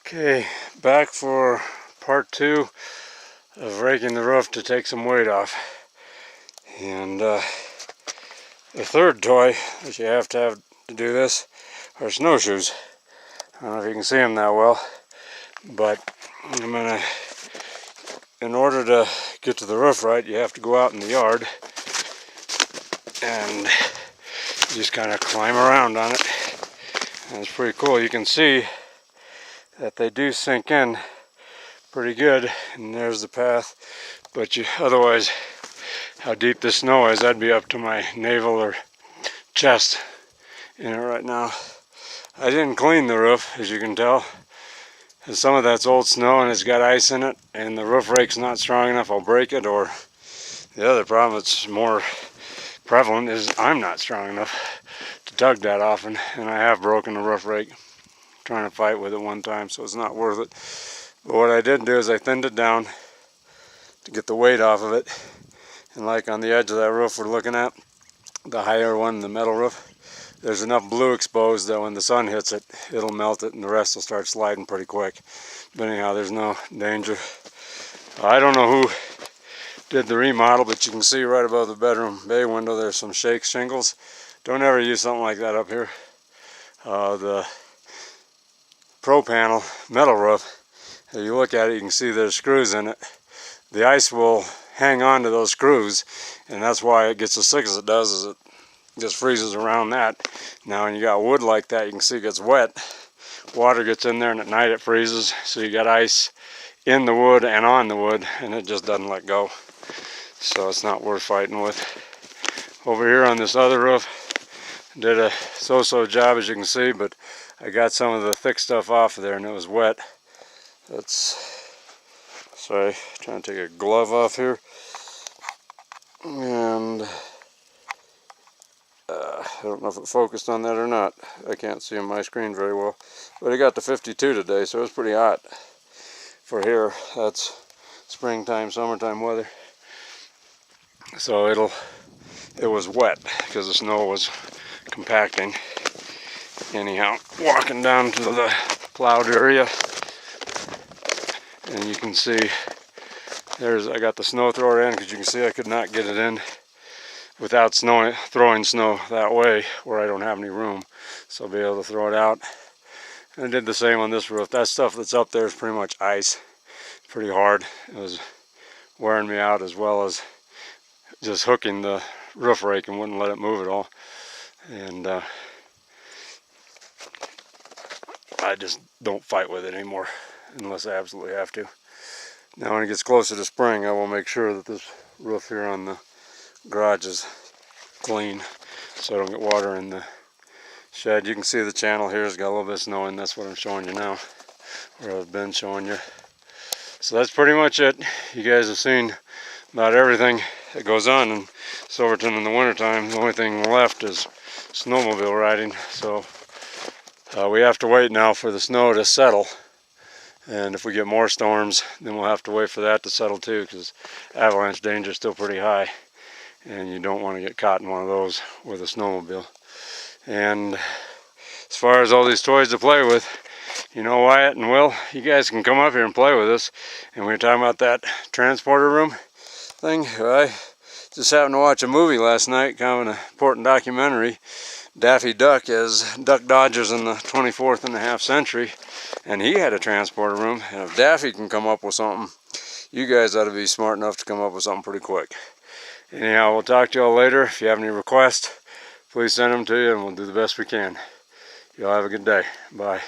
Okay, back for part 2 of raking the roof to take some weight off. And the third toy that you have to do this are snowshoes. I don't know if you can see them that well, but in order to get to the roof right, you have to go out in the yard and just kind of climb around on it. And it's pretty cool. You can see that they do sink in pretty good, and there's the path. But otherwise, how deep the snow is, I'd be up to my navel or chest in it right now. I didn't clean the roof, as you can tell, and some of that's old snow and it's got ice in it, and the roof rake's not strong enough, I'll break it. Or the other problem that's more prevalent is I'm not strong enough to tug that often, and I have broken the roof rake trying to fight with it one time, so it's not worth it. But what I did do is I thinned it down to get the weight off of it. And like on the edge of that roof we're looking at, the higher one, the metal roof, there's enough blue exposed that when the sun hits it, it'll melt it and the rest will start sliding pretty quick. But anyhow, there's no danger. I don't know who did the remodel, but you can see right above the bedroom bay window there's some shake shingles. Don't ever use something like that up here. The Pro panel metal roof, if you look at it, you can see there's screws in it. The ice will hang on to those screws, and that's why it gets as thick as it does, is it just freezes around that. Now when you got wood like that, you can see it gets wet. Water gets in there and at night it freezes, so you got ice in the wood and on the wood, and it just doesn't let go. So it's not worth fighting with. Over here on this other roof, did a so-so job, as you can see, but I got some of the thick stuff off of there and it was wet. Sorry, trying to take a glove off here. And I don't know if it focused on that or not. I can't see on my screen very well. But it got to 52 today, so it was pretty hot for here. That's springtime, summertime weather. So it was wet because the snow was compacting. Anyhow, walking down to the plowed area, and you can see I got the snow thrower in, because you can see I could not get it in without throwing snow that way where I don't have any room, so I'll be able to throw it out. And I did the same on this roof. That stuff that's up there is pretty much ice, pretty hard. It was wearing me out, as well as just hooking the roof rake and wouldn't let it move at all. And I just don't fight with it anymore unless I absolutely have to. Now when it gets closer to spring, I will make sure that this roof here on the garage is clean so I don't get water in the shed. You can see the channel here has got a little bit of snow, and that's what I'm showing you now, where I've been showing you. So that's pretty much it. You guys have seen about everything that goes on in Silverton in the wintertime. The only thing left is snowmobile riding. So we have to wait now for the snow to settle, and if we get more storms, then we'll have to wait for that to settle too, because avalanche danger is still pretty high, and you don't want to get caught in one of those with a snowmobile. And as far as all these toys to play with, you know, Wyatt and Will, you guys can come up here and play with us. And we were talking about that transporter room thing. I just happened to watch a movie last night, kind of an important documentary, Daffy Duck as Duck Dodgers in the 24th and a half century, and he had a transporter room. And if Daffy can come up with something, you guys ought to be smart enough to come up with something pretty quick. Anyhow, we'll talk to y'all later. If you have any requests, please send them to you and we'll do the best we can. Y'all have a good day. Bye.